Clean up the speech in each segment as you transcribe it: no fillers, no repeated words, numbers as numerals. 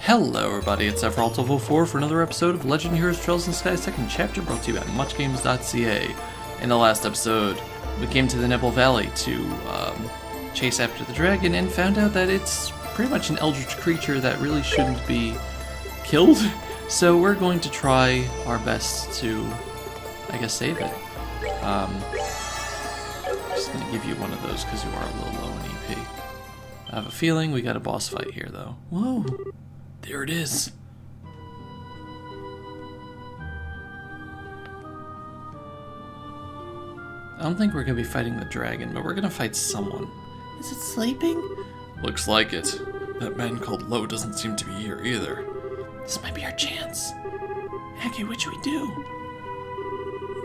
Hello everybody, it's Sephiroth1204 for another episode of Legend Heroes Trails in the Sky, second chapter, brought to you by muchgames.ca. In the last episode, we came to the Nebel Valley to chase after the dragon and found out that it's pretty much an eldritch creature that really shouldn't be killed. So we're going to try our best to, I guess, save it. I'm just going to give you one of those because you are a little low in EP. I have a feeling we got a boss fight here, though. Whoa! There it is. I don't think we're going to be fighting the dragon, but we're going to fight someone. Is it sleeping? Looks like it. That man called Lo doesn't seem to be here either. This might be our chance. Okay, what should we do?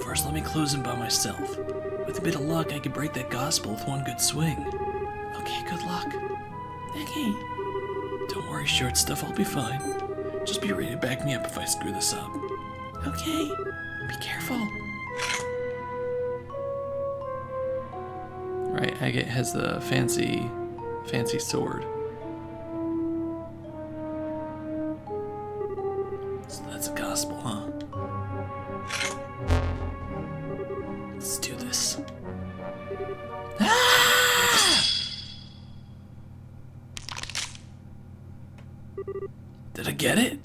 First, let me close him by myself. With a bit of luck, I could break that gospel with one good swing. Okay, good luck. Okay. Don't worry, short stuff, I'll be fine. Just be ready to back me up if I screw this up. Okay. Be careful. Right, Agate has the fancy sword. So that's a gospel, huh? Let's do this. Did I get it?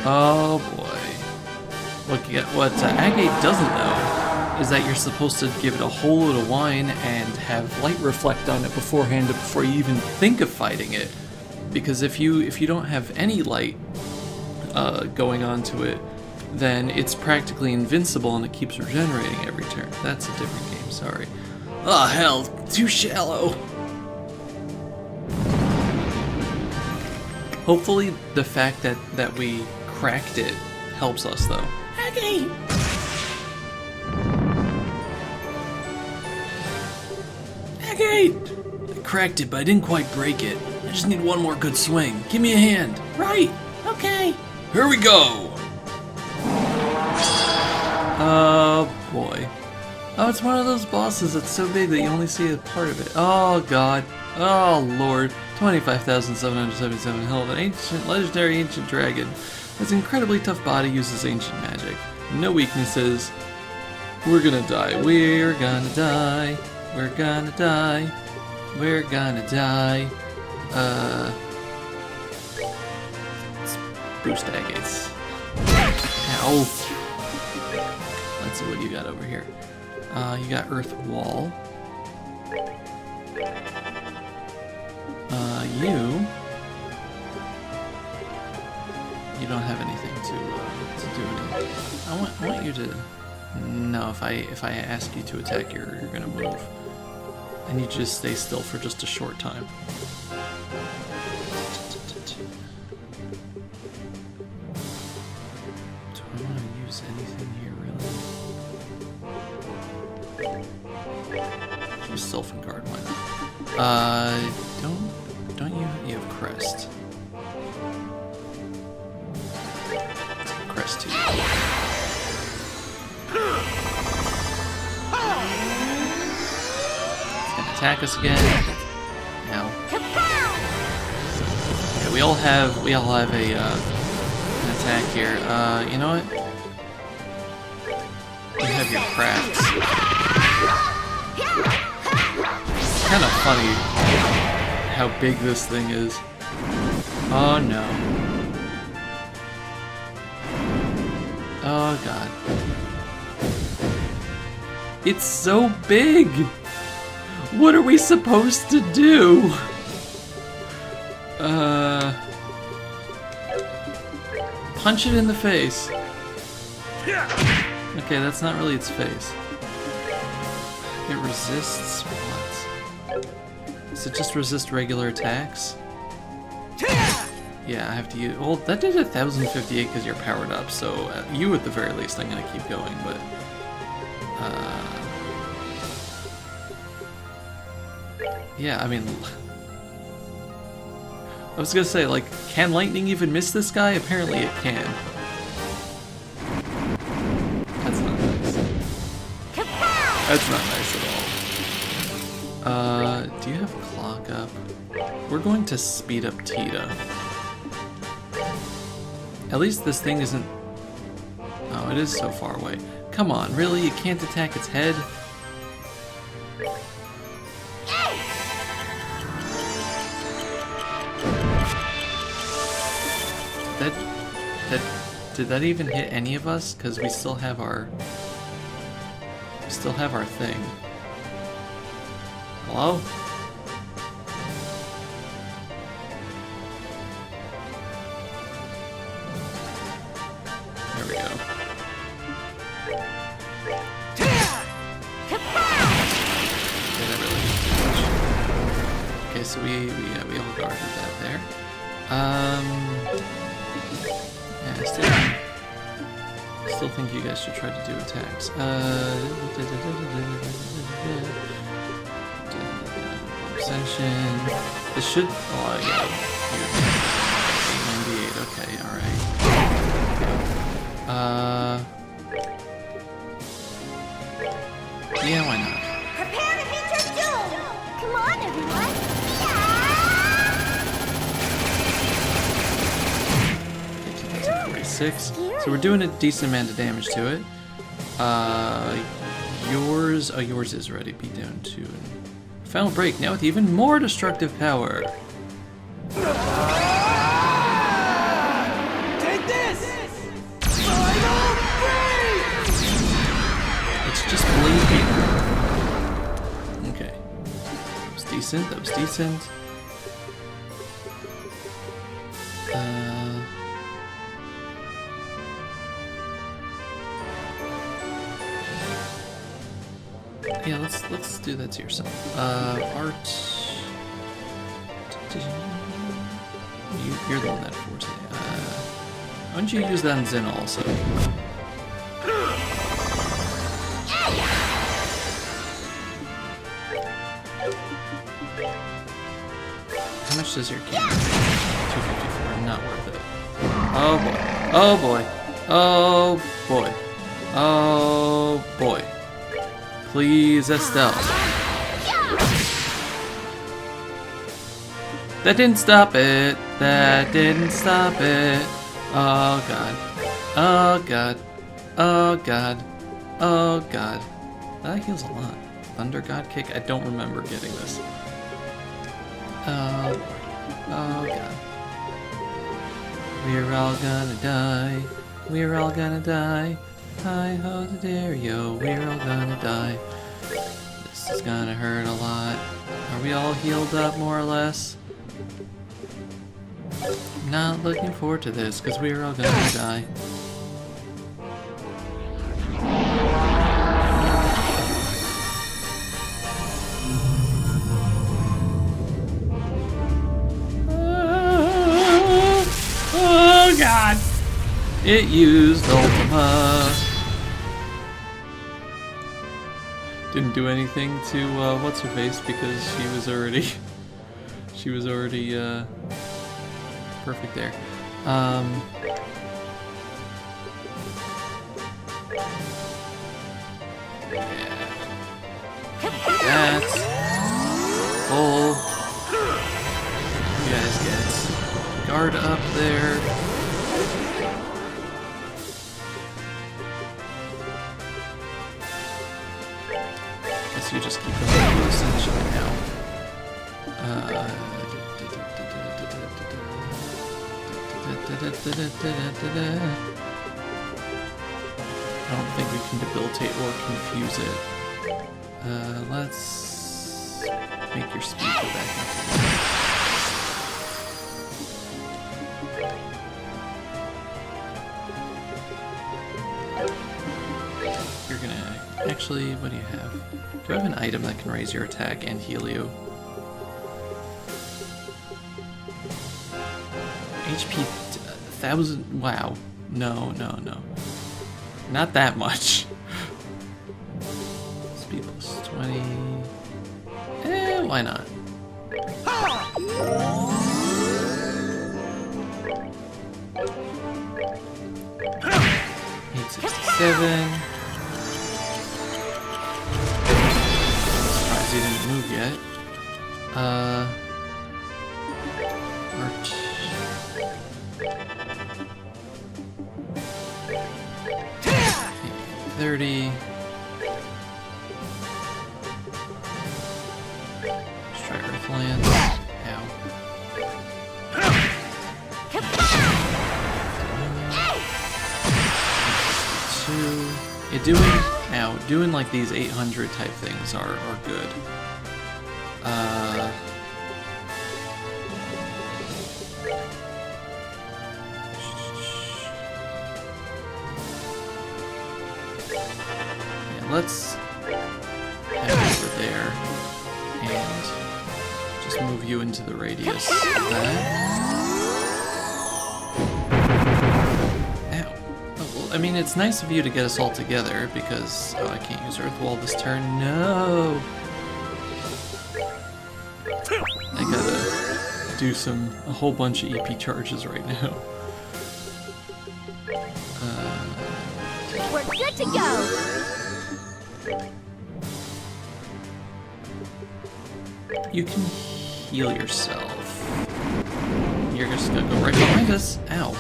Oh boy. What Agate doesn't know is that you're supposed to give it a whole load of wine and have light reflect on it beforehand before you even think of fighting it. Because if you don't have any light going on to it, then it's practically invincible and it keeps regenerating every turn. That's a different game, sorry. Oh hell, too shallow. Hopefully the fact that we cracked it helps us though. Okay. Agate! I cracked it, but I didn't quite break it. I just need one more good swing. Give me a hand. Right. Okay. Here we go. Oh boy. Oh, it's one of those bosses that's so big that you only see a part of it. Oh god. Oh lord. 25,777 hell of an legendary ancient dragon. Has an incredibly tough body, uses ancient magic. No weaknesses. We're gonna die. We're gonna die. We're gonna die. We're gonna die. Let's boost Agates. Ow. Let's see what you got over here. You got Earth Wall. You don't have anything to do anything. I want you to. No, if I ask you to attack, you're gonna move. I need you to stay still for just a short time. Do I want to use anything here, really? Just Sylphin Guard, why not? Don't you have Crest? Crest too. It's gonna attack us again. Now. Okay, we all have an attack here. You know what? You have your crafts. It's kind of funny how big this thing is. Oh no. Oh god. It's so big! What are we supposed to do? Punch it in the face. Okay, that's not really its face. It resists what? Does it just resist regular attacks? Yeah, I have to use. Well, that did 1,058 because you're powered up, so you at the very least, I'm gonna keep going, but. Yeah, I mean. I was gonna say, like, can lightning even miss this guy? Apparently it can. That's not nice. That's not nice at all. Do you have a clock up? We're going to speed up Tita. At least this thing isn't... Oh, it is so far away. Come on, really? You can't attack its head? Did that even hit any of us? Because we still have our... We still have our thing. Hello? There we go. Okay, that really didn't do much. Okay, so we all guarded that there. Yeah, I still think you guys should try to do attacks. Ascension. This should. Oh, yeah. 898. Okay, alright. Yeah, why not? Prepare to meet your doom! Come on, everyone! Yeah! 46. So we're doing a decent amount of damage to it. Yours is ready. Be down to final break now with even more destructive power. Take this! Final break! It's just blinking. Okay. That was decent. That was decent. Yeah, let's do that to yourself. Art. You're the one that forced it. Why don't you use that on Zen also? How much does your camera take? 254. Not worth it. Oh boy. Oh boy. Oh boy. Oh boy. Please, Estelle. That didn't stop it. That didn't stop it. Oh god. Oh god. Oh god. Oh god. That heals a lot. Thunder God kick? I don't remember getting this. Oh lord. Oh god. We're all gonna die. We're all gonna die. Hi ho to Dario, we're all gonna die. This is gonna hurt a lot. Are we all healed up more or less? Not looking forward to this, because we're all gonna die. Oh god! It used Ultima. Didn't do anything to what's her face because she was already perfect there. Yeah. That's full. You guys get guard up there. Guess you just keep them essentially now. I don't think we can debilitate or confuse it. Let's make your speed go back up. You're gonna... Actually, what do you have? Do I have an item that can raise your attack and heal you? HP 1,000. Wow. No. Not that much. Speed plus 20. Why not? 867. Surprised he didn't move yet. Art. 30. Let's try Earthland. Ow. Yeah, doing like these 800 type things are good. Yeah, let's head over there and just move you into the radius of that. I mean, it's nice of you to get us all together because... Oh, I can't use Earth Wall this turn. No! I gotta do a whole bunch of EP charges right now. We're good to go! You can heal yourself. You're just gonna go right behind us. Ow.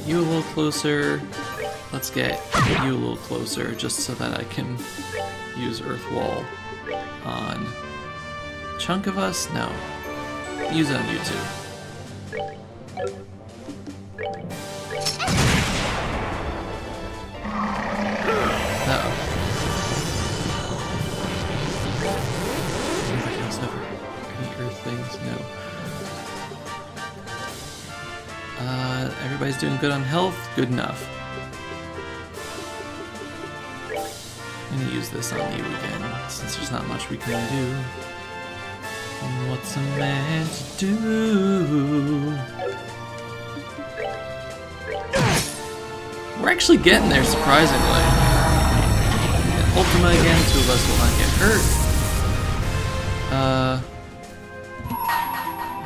You a little closer. Let's get you a little closer just so that I can use Earth Wall on a chunk of us. No. Use it on you too. Uh-oh. Anybody else ever any Earth things? No. Everybody's doing good on health. Good enough. I'm gonna use this on you again, since there's not much we can do. What's a man to do? We're actually getting there, surprisingly. Ultima again, 2 of us will not get hurt.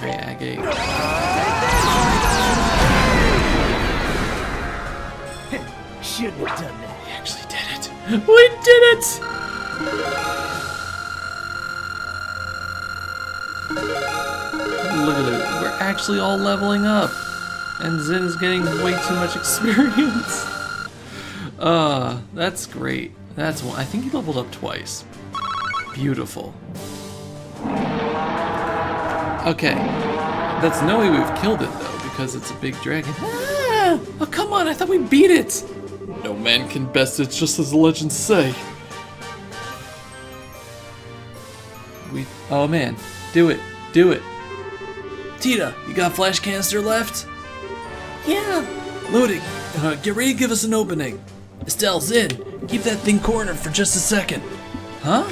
Very agate. Shouldn't have done that. We actually did it! We did it! Look at it. We're actually all leveling up. And Zin is getting way too much experience. That's great. That's one. I think he leveled up twice. Beautiful. Okay. That's no way we've killed it, though, because it's a big dragon. Ah! Oh, come on. I thought we beat it. No man can best it, just as the legends say. Oh man, do it, do it. Tita, you got a flash canister left? Yeah. Loading. Get ready to give us an opening. Estelle, Zin, keep that thing cornered for just a second. Huh?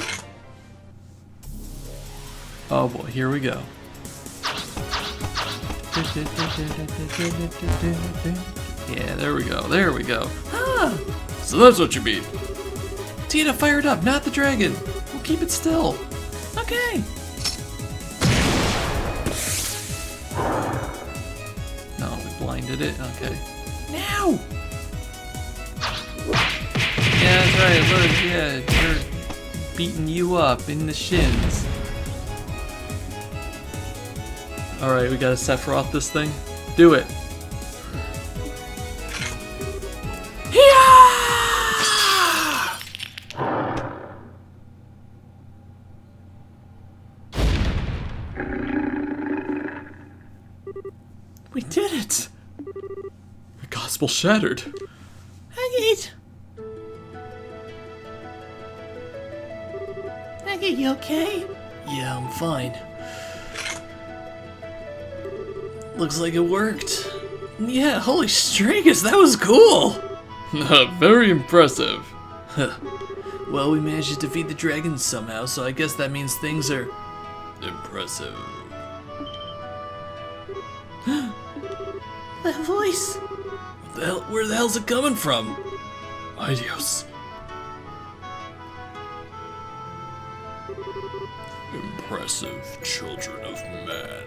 Oh boy, here we go. Yeah, there we go, there we go. Ah, so that's what you mean. Tita, fire it up, not the dragon. We'll keep it still. Okay. No, we blinded it, okay. Now! Yeah, that's right, look, yeah, we're beating you up in the shins. Alright, we gotta Sephiroth this thing. Do it. We did it! The gospel shattered. Agate! Agate, you okay? Yeah, I'm fine. Looks like it worked. Yeah, holy Stragus, that was cool! Very impressive. Well, we managed to defeat the dragons somehow, so I guess that means things are... impressive. That voice! What the hell? Where the hell's it coming from? Adios. Impressive children of man.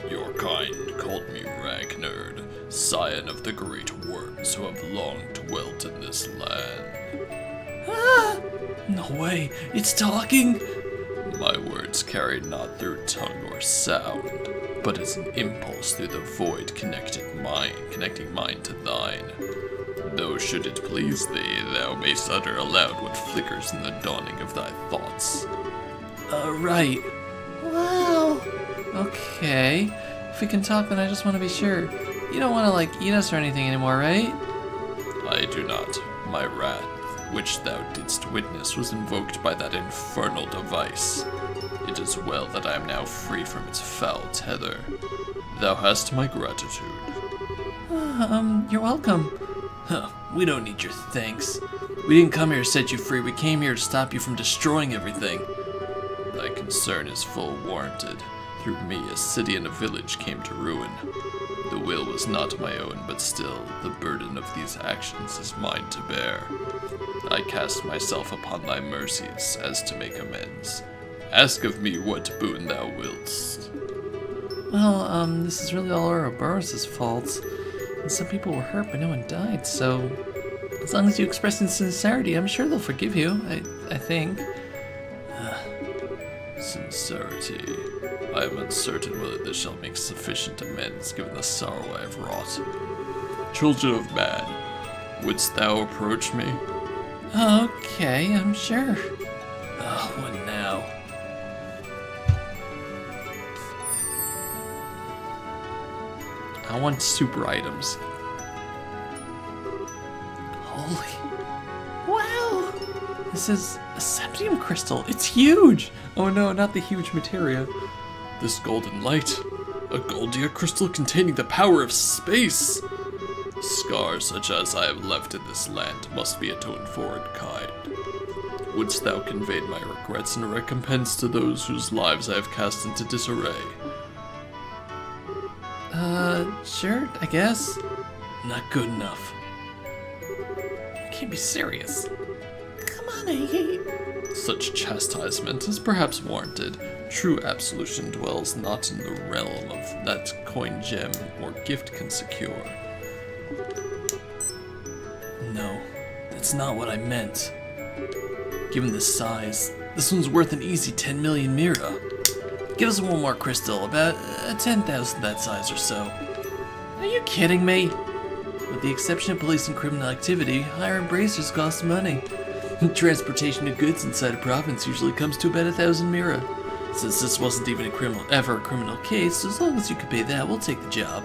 Your kind called me Ragnard, scion of the great worms who have long dwelt in this land. Ah! No way, it's talking! My words carry not through tongue or sound, but as an impulse through the void connecting mine to thine. Though should it please thee, thou mayst utter aloud what flickers in the dawning of thy thoughts. Right. Wow. Okay. If we can talk, then I just want to be sure. You don't want to, eat us or anything anymore, right? I do not. My wrath, which thou didst witness, was invoked by that infernal device. It is well that I am now free from its foul tether. Thou hast my gratitude. You're welcome. Huh, we don't need your thanks. We didn't come here to set you free, we came here to stop you from destroying everything. Thy concern is full warranted. Through me, a city and a village came to ruin. The will was not my own, but still, the burden of these actions is mine to bear. I cast myself upon thy mercies, as to make amends. Ask of me what boon thou wilt. Well, this is really all Ouroboros' fault. And some people were hurt, but no one died, so... As long as you express in sincerity, I'm sure they'll forgive you, I think. Sincerity. I am uncertain whether this shall make sufficient amends given the sorrow I have wrought. Children of man, wouldst thou approach me? Okay, I'm sure. What now? I want super items. Holy. Wow! This is a septium crystal. It's huge! Oh no, not the huge materia. This golden light. A Goldia crystal containing the power of space. Scars such as I have left in this land must be atoned for in kind. Wouldst thou convey my regrets in recompense to those whose lives I have cast into disarray? Sure, I guess. Not good enough. You can't be serious. Come on, I... Such chastisement is perhaps warranted. True absolution dwells not in the realm of that coin, gem, or gift can secure. No, that's not what I meant. Given this size, this one's worth an easy 10 million mira. Give us one more crystal, about 10,000 that size or so. Are you kidding me? With the exception of police and criminal activity, hire embracers cost money. Transportation of goods inside a province usually comes to about 1,000 mira. Since this wasn't even ever a criminal case, as long as you could pay that, we'll take the job.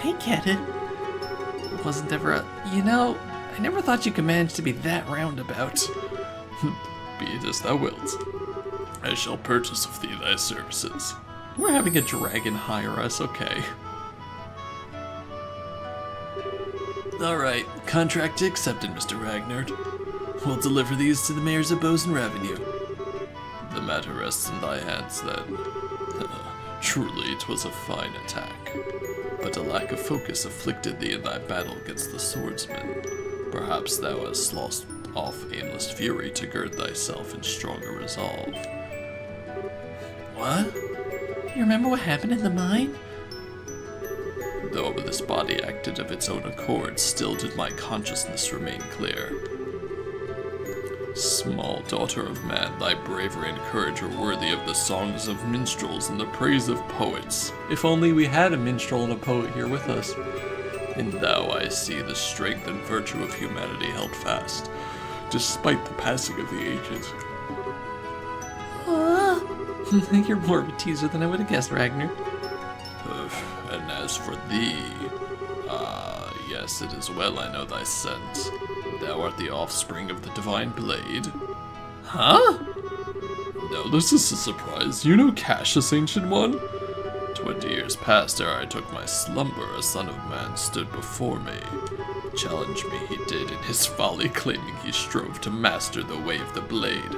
I get it. It wasn't ever a... You know, I never thought you could manage to be that roundabout. Be it as thou wilt. I shall purchase of thee thy services. We're having a dragon hire us, okay. Alright, contract accepted, Mr. Ragnard. We'll deliver these to the mayors of Bozen Revenue. The matter rests in thy hands, then. Truly, it was a fine attack. But a lack of focus afflicted thee in thy battle against the swordsman. Perhaps thou hast lost off aimless fury to gird thyself in stronger resolve. What? You remember what happened in the mine? Though this body acted of its own accord, still did my consciousness remain clear. Small daughter of man, thy bravery and courage are worthy of the songs of minstrels and the praise of poets. If only we had a minstrel and a poet here with us. In thou I see the strength and virtue of humanity held fast, despite the passing of the ages. You're more of a teaser than I would have guessed, Ragnard. And as for thee, yes, it is well I know thy scent. Thou art the offspring of the divine blade. Huh? No, this is a surprise. You know Cassius, Ancient One? 20 years past ere I took my slumber, a son of man stood before me. Challenge me he did in his folly, claiming he strove to master the way of the blade.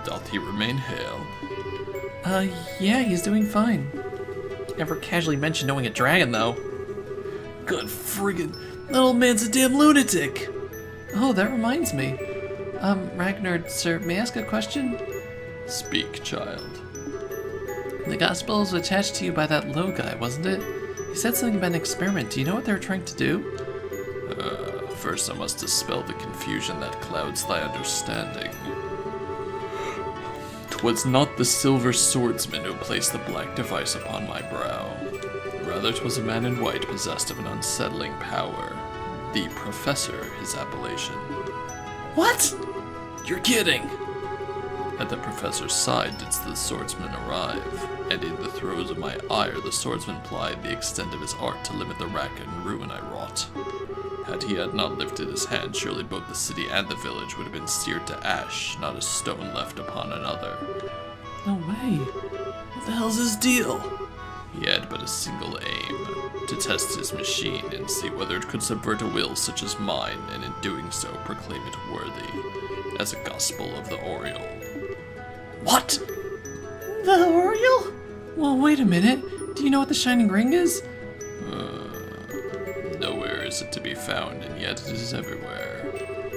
Doth he remain hale? Yeah, he's doing fine. Never casually mentioned knowing a dragon, though. Good friggin', that old man's a damn lunatic! Oh, that reminds me. Ragnard, sir, may I ask a question? Speak, child. The gospel was attached to you by that low guy, wasn't it? He said something about an experiment. Do you know what they were trying to do? First I must dispel the confusion that clouds thy understanding. 'Twas not the silver swordsman who placed the black device upon my brow. Rather 'twas a man in white possessed of an unsettling power. The Professor, his appellation. What? You're kidding! At the Professor's side didst the swordsman arrive, and in the throes of my ire the swordsman plied the extent of his art to limit the wrack and ruin I wrought. Had he not lifted his hand, surely both the city and the village would have been seared to ash, not a stone left upon another. No way. What the hell's his deal? He had but a single aim, to test his machine and see whether it could subvert a will such as mine, and in doing so proclaim it worthy, as a gospel of the Oriole. What? The Oriole? Well, wait a minute. Do you know what the Shining Ring is? Nowhere is it to be found, and yet it is everywhere.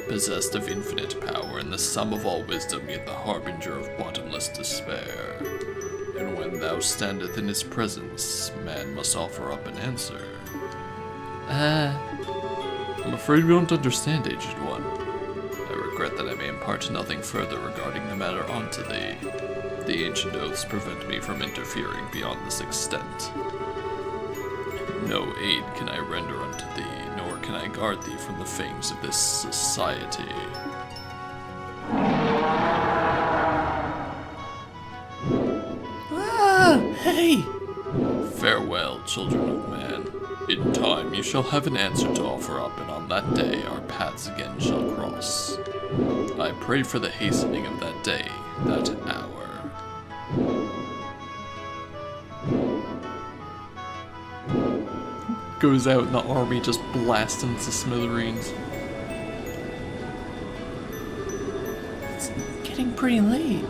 Possessed of infinite power and the sum of all wisdom, yet the harbinger of bottomless despair. And when thou standeth in his presence, man must offer up an answer. I'm afraid we don't understand, Aged One. I regret that I may impart nothing further regarding the matter unto thee. The ancient oaths prevent me from interfering beyond this extent. No aid can I render unto thee, nor can I guard thee from the fangs of this society. Hey! Farewell, children of man. In time you shall have an answer to offer up, and on that day our paths again shall cross. I pray for the hastening of that day, that hour. Goes out and the army just blasts him to smithereens. It's getting pretty late.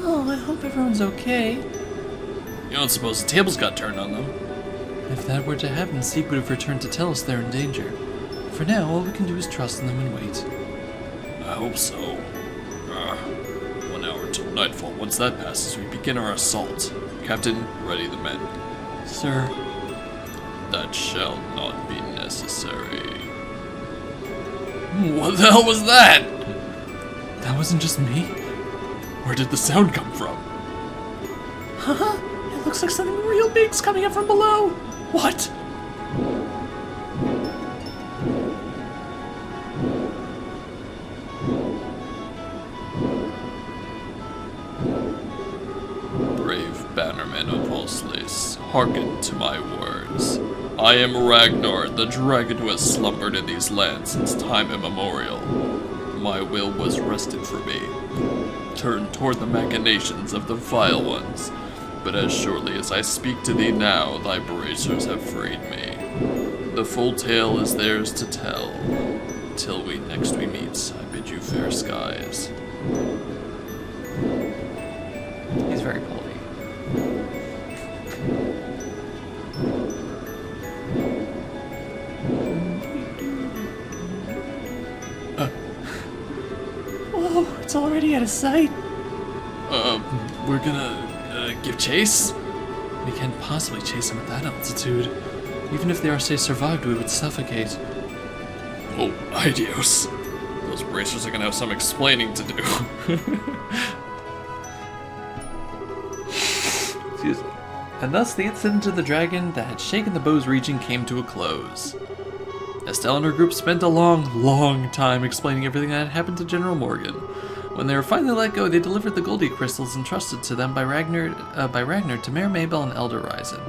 Oh, I hope everyone's okay. You don't suppose the tables got turned on them? If that were to happen, Zeke would have returned to tell us they're in danger. For now, all we can do is trust in them and wait. I hope so. 1 hour till nightfall. Once that passes, we begin our assault. Captain, ready the men. Sir. That shall not be necessary. What the hell was that? That wasn't just me. Where did the sound come from? Huh? It looks like something real big's coming up from below. What? Brave bannermen of Volslace, hearken to my words. I am Ragnard, the dragon who has slumbered in these lands since time immemorial. My will was wrested from me, turned toward the machinations of the vile ones. But as surely as I speak to thee now, thy bracers have freed me. The full tale is theirs to tell. Till next we meet, I bid you fair skies. He's very polite. Whoa, it's already out of sight. We're gonna give chase? We can't possibly chase them at that altitude. Even if the Arce survived, we would suffocate. Oh, ideos. Those bracers are gonna have some explaining to do. Excuse me. And thus the incident of the dragon that had shaken the Bow's region came to a close. Estelle and her group spent a long time explaining everything that had happened to General Morgan. When they were finally let go, they delivered the Goldie crystals entrusted to them by Ragnard, Tamer, Mabel, and Elder Ryzen.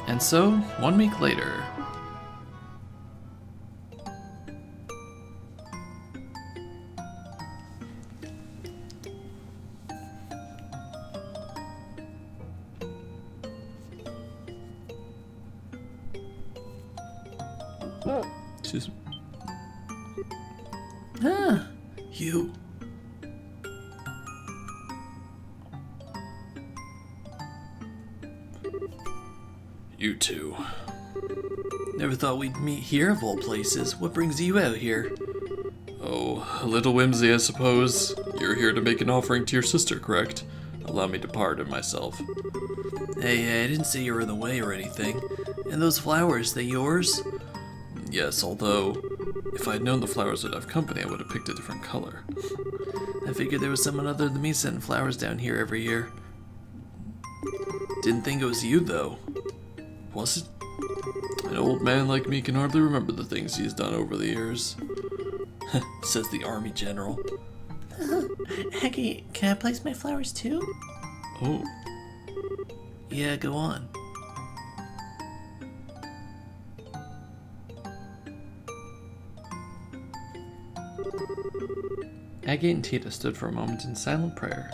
And so, 1 week later... Excuse me. Ah, you. You two. Never thought we'd meet here of all places. What brings you out here? Oh, a little whimsy, I suppose. You're here to make an offering to your sister, correct? Allow me to pardon myself. Hey, I didn't say you were in the way or anything. And those flowers, they yours? Yes, although... If I'd known the flowers would have company, I would have picked a different color. I figured there was someone other than me sending flowers down here every year. Didn't think it was you, though. Was it? An old man like me can hardly remember the things he's done over the years. Says the army general. Aggie, can I place my flowers too? Oh. Yeah, go on. Aggie and Tita stood for a moment in silent prayer.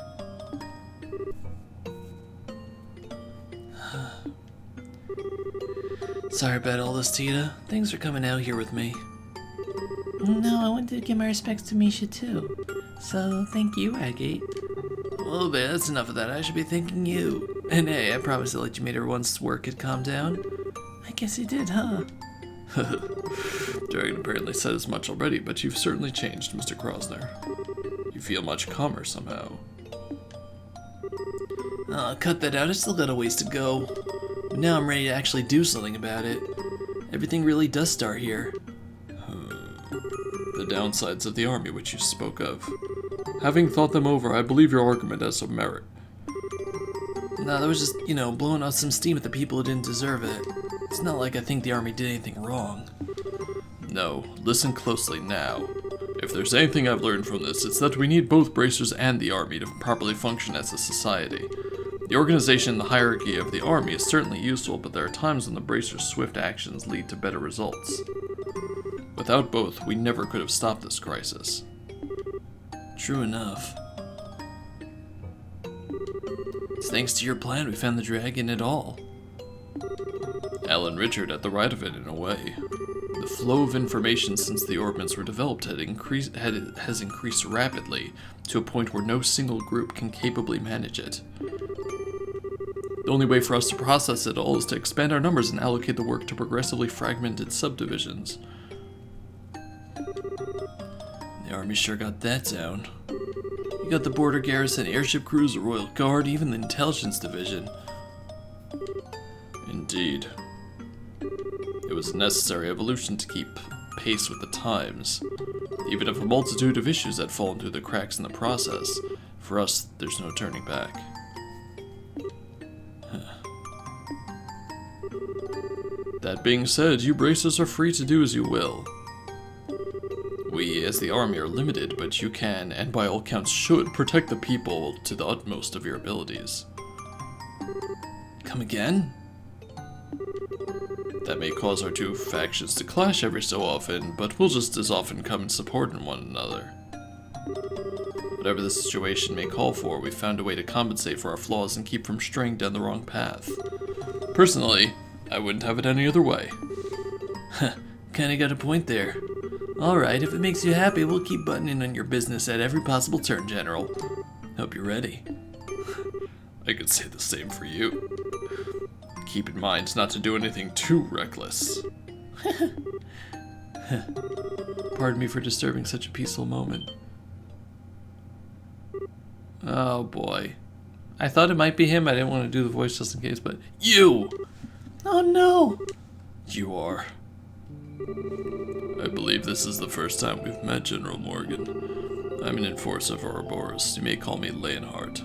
Sorry about all this, Tita. Things are coming out here with me. No, I wanted to give my respects to Misha too. So, thank you, Aggie. Well, that's enough of that. I should be thanking you. And hey, I promised to let you meet her once work had calmed down. I guess you did, huh? Dragon apparently said as much already, but you've certainly changed, Mr. Krosner. You feel much calmer somehow. Cut that out. I still got a ways to go. But now I'm ready to actually do something about it. Everything really does start here. The downsides of the army which you spoke of. Having thought them over, I believe your argument has some merit. No, that was just, blowing out some steam at the people who didn't deserve it. It's not like I think the army did anything wrong. No, listen closely now. If there's anything I've learned from this, it's that we need both bracers and the army to properly function as a society. The organization and the hierarchy of the army is certainly useful, but there are times when the bracers' swift actions lead to better results. Without both, we never could have stopped this crisis. True enough. It's thanks to your plan we found the dragon at all. Alan Richard at the right of it in a way. The flow of information since the orbments were developed has increased rapidly to a point where no single group can capably manage it. The only way for us to process it all is to expand our numbers and allocate the work to progressively fragmented subdivisions. The army sure got that down. You got the border garrison, airship crews, the royal guard, even the intelligence division. Indeed. It was a necessary evolution to keep pace with the times. Even if a multitude of issues had fallen through the cracks in the process, for us, there's no turning back. That being said, you bracers are free to do as you will. We, as the army, are limited, but you can, and by all counts should, protect the people to the utmost of your abilities. Come again? That may cause our two factions to clash every so often, but we'll just as often come in support in one another. Whatever the situation may call for, we've found a way to compensate for our flaws and keep from straying down the wrong path. Personally, I wouldn't have it any other way. Kinda got a point there. Alright, if it makes you happy, we'll keep butting in on your business at every possible turn, General. Hope you're ready. I could say the same for you. Keep in mind not to do anything too reckless. Pardon me for disturbing such a peaceful moment. Oh boy. I thought it might be him. I didn't want to do the voice just in case, but you! Oh no! You are. I believe this is the first time we've met, General Morgan. I'm an enforcer for Ouroboros. You may call me Leonhardt.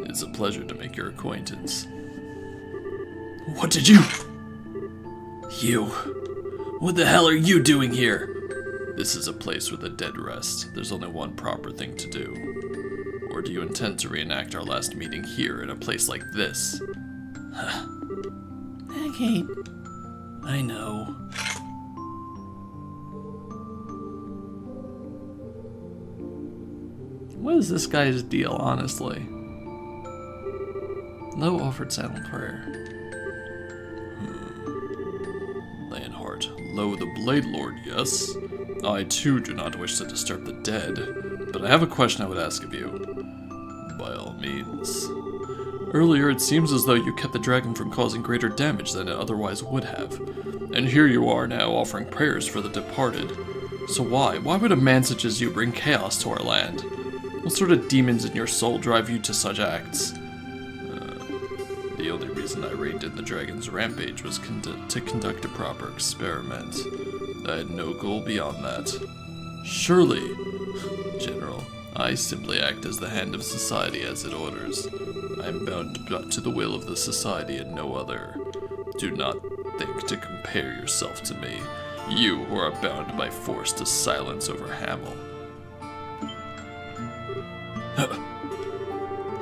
It's a pleasure to make your acquaintance. What did you... You... What the hell are you doing here? This is a place where the dead rest. There's only one proper thing to do. Or do you intend to reenact our last meeting here in a place like this? Aggie. I know. What is this guy's deal, honestly? Low offered silent prayer. Leonhardt, Lo the Blade Lord, yes? I too do not wish to disturb the dead, but I have a question I would ask of you. By all means. Earlier it seems as though you kept the dragon from causing greater damage than it otherwise would have. And here you are now offering prayers for the departed. So why? Why would a man such as you bring chaos to our land? What sort of demons in your soul drive you to such acts? The only reason I reined in the dragon's rampage was to conduct a proper experiment. I had no goal beyond that. Surely, General, I simply act as the hand of society as it orders. I am bound to the will of the society and no other. Do not think to compare yourself to me, you who are bound by force to silence over Hamel.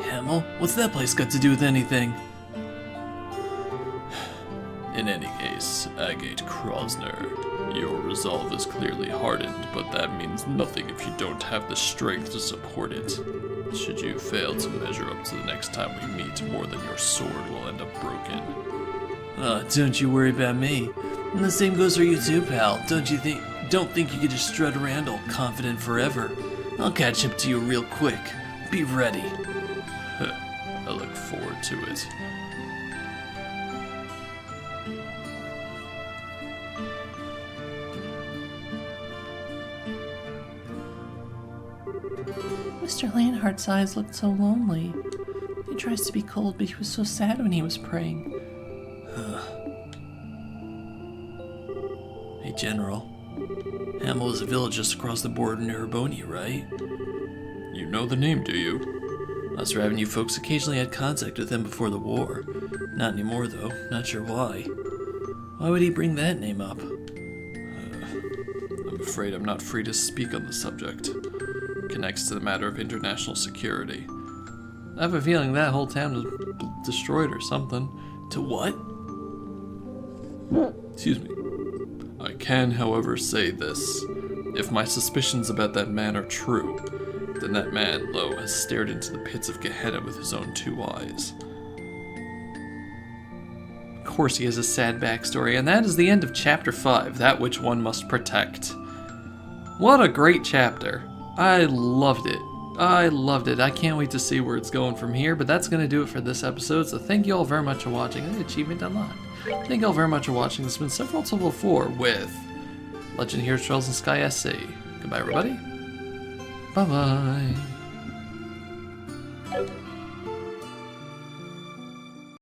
Hamel? What's that place got to do with anything? In any case, Agate Krosner, your resolve is clearly hardened, but that means nothing if you don't have the strength to support it. Should you fail to measure up to the next time we meet, more than your sword will end up broken. Don't you worry about me. And the same goes for you too, pal. Don't think you could just strut around all confident forever. I'll catch up to you real quick. Be ready. I look forward to it. Mr. Leonhardt's eyes looked so lonely. He tries to be cold, but he was so sad when he was praying. Hey, General. Hamel is a village just across the border near Urbonia, right? You know the name, do you? Us Ravenue folks occasionally had contact with him before the war. Not anymore, though. Not sure why. Why would he bring that name up? I'm afraid I'm not free to speak on the subject. Connects to the matter of international security. I have a feeling that whole town was destroyed or something. To what? Excuse me. I can, however, say this. If my suspicions about that man are true, then that man, lo, has stared into the pits of Gehenna with his own 2 eyes. Of course he has a sad backstory, and that is the end of Chapter 5, That Which One Must Protect. What a great chapter. I loved it. I can't wait to see where it's going from here, but that's going to do it for this episode, so thank you all very much for watching. And the achievement unlocked. Thank you all very much for watching. This has been Sephiroth1204 with Legend Heroes Trails in Sky SC. Goodbye, everybody. Bye-bye.